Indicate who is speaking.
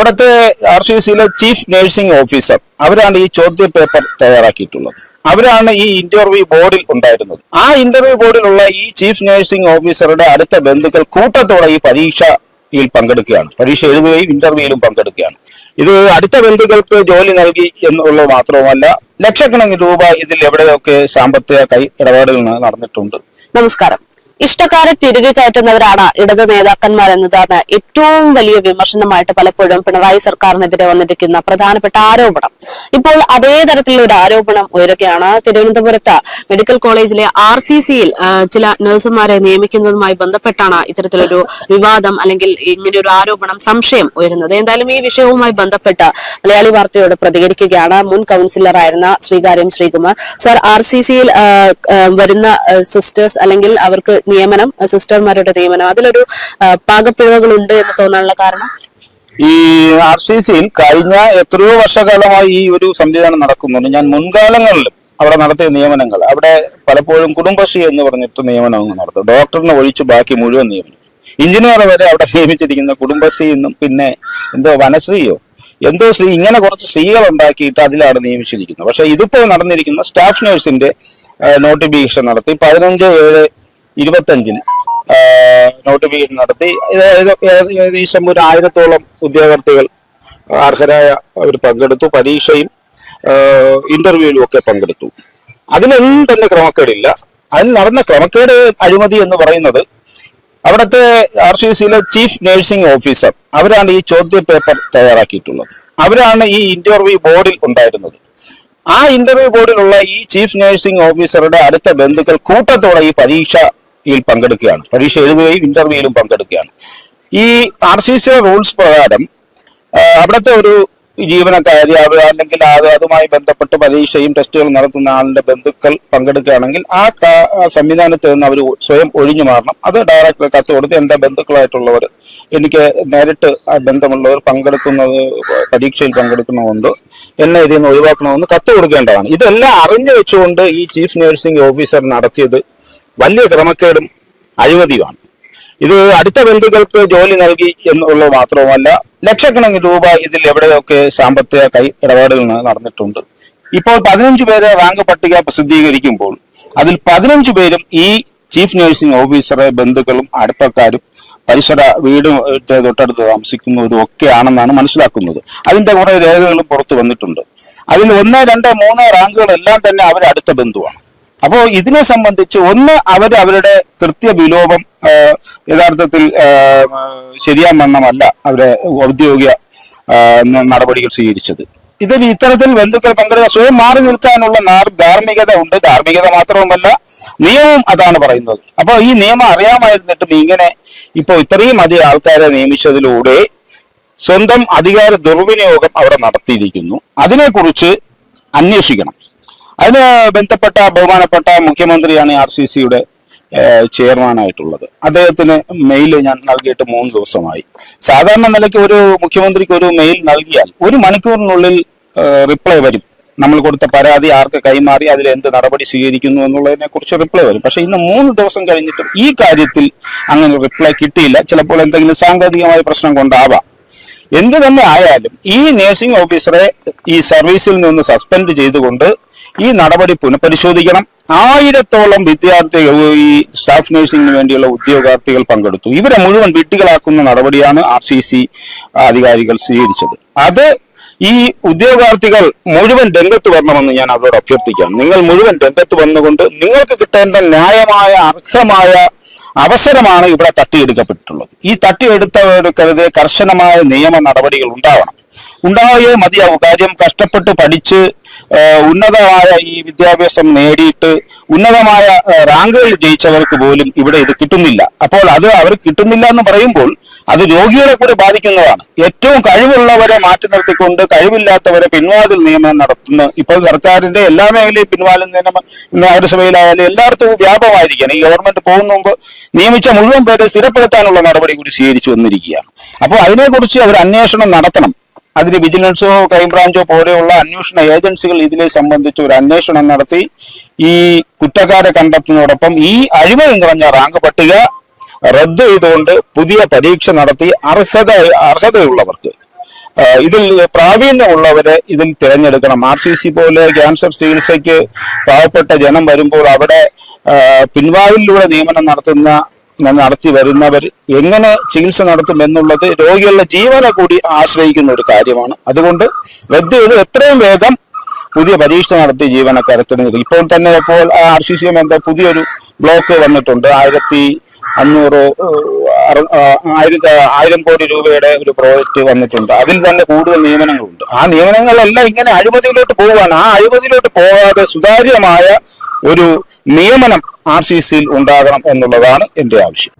Speaker 1: അവിടുത്തെ RCCയിലെ chief nursing officer അവരാണ് ഈ ചോദ്യ പേപ്പർ തയ്യാറാക്കിയിട്ടുള്ളത്. അവരാണ് ഈ ഇന്റർവ്യൂ ബോർഡിൽ ഉണ്ടായിരുന്നത്. ആ ഇന്റർവ്യൂ ബോർഡിലുള്ള ഈ ചീഫ് നഴ്സിംഗ് ഓഫീസറുടെ അടുത്ത ബന്ധുക്കൾ കൂട്ടത്തോടെ ഈ പരീക്ഷയിൽ പങ്കെടുക്കുകയാണ്. പരീക്ഷ എഴുതുകയും ഇന്റർവ്യൂയിലും പങ്കെടുക്കുകയാണ്. ഇത് അടുത്ത ബന്ധുക്കൾക്ക് ജോലി നൽകി എന്നുള്ളത് മാത്രവുമല്ല, ലക്ഷക്കണക്കിന് രൂപ ഇതിൽ എവിടെയൊക്കെ സാമ്പത്തിക ഇടപാടുകൾ നടന്നിട്ടുണ്ട്.
Speaker 2: നമസ്കാരം. ഇഷ്ടക്കാരെ തിരികെ കയറ്റുന്നവരാണ് ഇടത് നേതാക്കന്മാർ എന്നതാണ് ഏറ്റവും വലിയ വിമർശനമായിട്ട് പലപ്പോഴും പിണറായി സർക്കാരിനെതിരെ വന്നിരിക്കുന്ന പ്രധാനപ്പെട്ട ആരോപണം. ഇപ്പോൾ അതേ തരത്തിലുള്ള ഒരു ആരോപണം ഉയരുകയാണ്. തിരുവനന്തപുരത്ത് മെഡിക്കൽ കോളേജിലെ RCCയിൽ ചില നഴ്സുമാരെ നിയമിക്കുന്നതുമായി ബന്ധപ്പെട്ടാണ് ഇത്തരത്തിലൊരു വിവാദം അല്ലെങ്കിൽ ഇങ്ങനെയൊരു ആരോപണം, സംശയം ഉയരുന്നത്. എന്തായാലും ഈ വിഷയവുമായി ബന്ധപ്പെട്ട് മലയാളി വാർത്തയോട് പ്രതികരിക്കുകയാണ് മുൻ കൌൺസിലറായിരുന്ന ശ്രീകാര്യം ശ്രീകുമാർ. സർ, RCCയിൽ വരുന്ന സിസ്റ്റേഴ്സ് അല്ലെങ്കിൽ അവർക്ക് നിയമനം, സിസ്റ്റർമാരുടെ നിയമനം, അതിലൊരു പാകപ്പിഴവുകളുണ്ട് എന്ന് തോന്നാനുള്ള കാരണം?
Speaker 1: ഈ RCCയിൽ കഴിഞ്ഞ എത്രയോ വർഷകാലമായി ഈ ഒരു സംവിധാനം നടക്കുന്നുണ്ട്. ഞാൻ മുൻകാലങ്ങളിലും അവിടെ നടത്തിയ നിയമനങ്ങൾ, അവിടെ പലപ്പോഴും കുടുംബശ്രീ എന്ന് പറഞ്ഞിട്ട് നിയമനങ്ങൾ നടത്തും. ഡോക്ടറിനെ ഒഴിച്ച് ബാക്കി മുഴുവൻ നിയമനം. എഞ്ചിനീയർ വരെ അവിടെ നിയമിച്ചിരിക്കുന്ന കുടുംബശ്രീ എന്നും പിന്നെ വനശ്രീയോ ശ്രീ, ഇങ്ങനെ കുറച്ച് സ്ത്രീകൾ ഉണ്ടാക്കിയിട്ട് അതിലാണ് നിയമിച്ചിരിക്കുന്നത്. പക്ഷെ ഇതിപ്പോ നടന്നിരിക്കുന്ന സ്റ്റാഫ് നഴ്സിന്റെ നോട്ടിഫിക്കേഷൻ നടത്തി 15/7/25 നോട്ടിഫിക്കേഷൻ നടത്തി. ഏകദേശം ഒരു 1000-ഓളം ഉദ്യോഗാർത്ഥികൾ അർഹരായ അവർ പങ്കെടുത്തു. പരീക്ഷയും ഇന്റർവ്യൂവിലും ഒക്കെ പങ്കെടുത്തു. അതിലൊന്നും തന്നെ ക്രമക്കേടില്ല. അതിൽ നടന്ന ക്രമക്കേട്, അഴിമതി എന്ന് പറയുന്നത് അവിടുത്തെ RCCയിലെ ചീഫ് നഴ്സിംഗ് ഓഫീസർ അവരാണ് ഈ ചോദ്യ പേപ്പർ തയ്യാറാക്കിയിട്ടുള്ളത്. അവരാണ് ഈ ഇന്റർവ്യൂ ബോർഡിൽ ഉണ്ടായിരുന്നത്. ആ ഇന്റർവ്യൂ ബോർഡിലുള്ള ഈ ചീഫ് നഴ്സിംഗ് ഓഫീസറുടെ അടുത്ത ബന്ധുക്കൾ കൂട്ടത്തോടെ ഈ പരീക്ഷയിൽ പങ്കെടുക്കുകയാണ്. പരീക്ഷ എഴുതുകയും ഇന്റർവ്യൂയിലും പങ്കെടുക്കുകയാണ്. ഈ RCCയുടെ റൂൾസ് പ്രകാരം അവിടുത്തെ ഒരു ജീവനക്കാരി അല്ലെങ്കിൽ അതുമായി ബന്ധപ്പെട്ട് പരീക്ഷയും ടെസ്റ്റുകളും നടത്തുന്ന ആളിന്റെ ബന്ധുക്കൾ പങ്കെടുക്കുകയാണെങ്കിൽ ആ സംവിധാനത്തിൽ നിന്ന് അവർ സ്വയം ഒഴിഞ്ഞു മാറണം. അത് ഡയറക്ടർ കത്ത് കൊടുത്ത് എന്റെ ബന്ധുക്കളായിട്ടുള്ളവർ, എനിക്ക് നേരിട്ട് ബന്ധമുള്ളവർ പരീക്ഷയിൽ പങ്കെടുക്കണമെന്നുണ്ട്, എന്നെ ഇതിൽ നിന്ന് ഒഴിവാക്കണമെന്ന് കത്ത് കൊടുക്കേണ്ടതാണ്. ഇതെല്ലാം അറിഞ്ഞു വെച്ചുകൊണ്ട് ഈ ചീഫ് നഴ്സിംഗ് ഓഫീസർ നടത്തിയത് വലിയ ക്രമക്കേടും അഴിമതിയുമാണ്. ഇത് അടുത്ത ബന്ധുക്കൾക്ക് ജോലി നൽകി എന്നുള്ളത് മാത്രവുമല്ല, ലക്ഷക്കണക്കിന് രൂപ ഇതിൽ എവിടെയൊക്കെ സാമ്പത്തിക ഇടപാടുകൾ നടന്നിട്ടുണ്ട്. ഇപ്പോൾ 15 പേരെ റാങ്ക് പട്ടിക പ്രസിദ്ധീകരിക്കുമ്പോൾ അതിൽ 15 പേരും ഈ ചീഫ് നഴ്സിംഗ് ഓഫീസറെ ബന്ധുക്കളും അടുപ്പക്കാരും പരിസര വീട് തൊട്ടടുത്ത് താമസിക്കുന്നവരും ഒക്കെയാണെന്നാണ് മനസ്സിലാക്കുന്നത്. അതിന്റെ കുറെ രേഖകളും പുറത്തു വന്നിട്ടുണ്ട്. അതിൽ 1, 2, 3 റാങ്കുകളെല്ലാം തന്നെ അവർ അടുത്ത ബന്ധുവാണ്. അപ്പോൾ ഇതിനെ സംബന്ധിച്ച് അവരുടെ കൃത്യവിലോപം യഥാർത്ഥത്തിൽ ശരിയാവണ്ണമല്ല അവരെ ഔദ്യോഗിക നടപടികൾ സ്വീകരിച്ചത്. ഇതിൽ ഇത്തരത്തിൽ ബന്ധുക്കൾ പങ്കെടുക്കുക, സ്വയം മാറി നിൽക്കാനുള്ള ധാർമ്മികത ഉണ്ട്. ധാർമ്മികത മാത്രവുമല്ല, നിയമവും അതാണ് പറയുന്നത്. അപ്പോൾ ഈ നിയമം അറിയാമായിരുന്നിട്ടും ഇങ്ങനെ ഇപ്പോൾ ഇത്രയും അധികം ആൾക്കാരെ നിയമിച്ചതിലൂടെ സ്വന്തം അധികാര ദുർവിനിയോഗം അവിടെ നടത്തിയിരിക്കുന്നു. അതിനെക്കുറിച്ച് അന്വേഷിക്കണം. അതിന് ബന്ധപ്പെട്ട ബഹുമാനപ്പെട്ട മുഖ്യമന്ത്രിയാണ് RCCയുടെ ചെയർമാനായിട്ടുള്ളത്. അദ്ദേഹത്തിന് മെയിൽ ഞാൻ നൽകിയിട്ട് 3 ദിവസമായി. സാധാരണ നിലയ്ക്ക് ഒരു മുഖ്യമന്ത്രിക്ക് ഒരു മെയിൽ നൽകിയാൽ 1 മണിക്കൂറിനുള്ളിൽ റിപ്ലൈ വരും. നമ്മൾ കൊടുത്ത പരാതി ആർക്ക് കൈമാറി, അതിൽ എന്ത് നടപടി സ്വീകരിക്കുന്നു എന്നുള്ളതിനെ കുറിച്ച് റിപ്ലൈ വരും. പക്ഷെ ഇന്ന് 3 ദിവസം കഴിഞ്ഞിട്ടും ഈ കാര്യത്തിൽ അങ്ങനെ റിപ്ലൈ കിട്ടിയില്ല. ചിലപ്പോൾ എന്തെങ്കിലും സാങ്കേതികമായ പ്രശ്നം കൊണ്ടാവാം. എന്ത് തന്നെ ആയാലും ഈ നഴ്സിംഗ് ഓഫീസറെ ഈ സർവീസിൽ നിന്ന് സസ്പെൻഡ് ചെയ്തുകൊണ്ട് ഈ നടപടി പുനഃപരിശോധിക്കണം. 1000-ഓളം വിദ്യാർത്ഥികൾ, ഈ സ്റ്റാഫ് നഴ്സിംഗിന് വേണ്ടിയുള്ള ഉദ്യോഗാർത്ഥികൾ പങ്കെടുത്തു. ഇവരെ മുഴുവൻ വിഡ്ഢികളാക്കുന്ന നടപടിയാണ് RCC അധികാരികൾ സ്വീകരിച്ചത്. അത് ഈ ഉദ്യോഗാർത്ഥികൾ മുഴുവൻ രംഗത്ത് വരണമെന്ന് ഞാൻ അവരോട് അഭ്യർത്ഥിക്കാം. നിങ്ങൾ മുഴുവൻ രംഗത്ത് വന്നുകൊണ്ട് നിങ്ങൾക്ക് കിട്ടേണ്ട ന്യായമായ അർഹമായ അവസരമാണ് ഇവിടെ തട്ടിയെടുക്കപ്പെട്ടിട്ടുള്ളത്. ഈ തട്ടിയെടുത്തവർക്കെതിരെ കർശനമായ നിയമ നടപടികൾ ഉണ്ടാവുകയേ മതിയാവും. കാര്യം കഷ്ടപ്പെട്ട് പഠിച്ച് ഉന്നതമായ ഈ വിദ്യാഭ്യാസം നേടിയിട്ട് ഉന്നതമായ റാങ്കുകൾ ജയിച്ചവർക്ക് പോലും ഇവിടെ ഇത് കിട്ടുന്നില്ല. അപ്പോൾ അത് അവർ കിട്ടുന്നില്ല എന്ന് പറയുമ്പോൾ അത് രോഗികളെ കൂടെ ബാധിക്കുന്നതാണ്. ഏറ്റവും കഴിവുള്ളവരെ മാറ്റി നിർത്തിക്കൊണ്ട് കഴിവില്ലാത്തവരെ പിൻവാതിൽ നിയമനം നടത്തുന്ന ഇപ്പോൾ സർക്കാരിന്റെ എല്ലാ മേഖലയും പിൻവാതിൽ നിയമനം നഗരസഭയിലായാലും എല്ലായിടത്തും വ്യാപകമായിരിക്കുകയാണ്. ഈ ഗവൺമെന്റ് പോകുന്ന മുമ്പ് നിയമിച്ച മുഴുവൻ പേരെ സ്ഥിരപ്പെടുത്താനുള്ള നടപടി കൂടി സ്വീകരിച്ചു വന്നിരിക്കുകയാണ്. അപ്പോൾ അതിനെക്കുറിച്ച് അവർ അന്വേഷണം നടത്തണം. അതിന് വിജിലൻസോ ക്രൈംബ്രാഞ്ചോ പോലെയുള്ള അന്വേഷണ ഏജൻസികൾ ഇതിനെ സംബന്ധിച്ച് ഒരു അന്വേഷണം നടത്തി ഈ കുറ്റക്കാരെ കണ്ടെത്തുന്നതോടൊപ്പം ഈ അഴിമതി നിറഞ്ഞ റാങ്ക് പട്ടിക റദ്ദ് ചെയ്തുകൊണ്ട് പുതിയ പരീക്ഷ നടത്തി അർഹതയുള്ളവർക്ക് ഇതിൽ പ്രാവീണ്യമുള്ളവരെ ഇതിൽ തിരഞ്ഞെടുക്കണം. RCC പോലെ ക്യാൻസർ ചികിത്സയ്ക്ക് പാവപ്പെട്ട ജനം വരുമ്പോൾ അവിടെ പിൻവാതിലിലൂടെ നിയമനം നടത്തി വരുന്നവർ എങ്ങനെ ചികിത്സ നടത്തും എന്നുള്ളത് രോഗികളുടെ ജീവനെ കൂടി ആശ്രയിക്കുന്ന ഒരു കാര്യമാണ്. അതുകൊണ്ട് റദ്ദ് ചെയ്ത് എത്രയും വേഗം പുതിയ പരീക്ഷ നടത്തി ജീവനക്കാരെ തിരഞ്ഞെടുക്കും. ഇപ്പോൾ തന്നെ RCC എന്തോ പുതിയൊരു ബ്ലോക്ക് വന്നിട്ടുണ്ട്. 1,500 കോടി രൂപയുടെ ഒരു പ്രോജക്റ്റ് വന്നിട്ടുണ്ട്. അതിൽ തന്നെ കൂടുതൽ നിയമനങ്ങളുണ്ട്. ആ നിയമനങ്ങളെല്ലാം ഇങ്ങനെ അഴിമതിയിലോട്ട് പോവുകയാണ്. ആ അഴിമതിയിലോട്ട് പോകാതെ സുതാര്യമായ ഒരു നിയമനം RCC ഉണ്ടാകണം എന്നുള്ളതാണ് എന്റെ ആവശ്യം.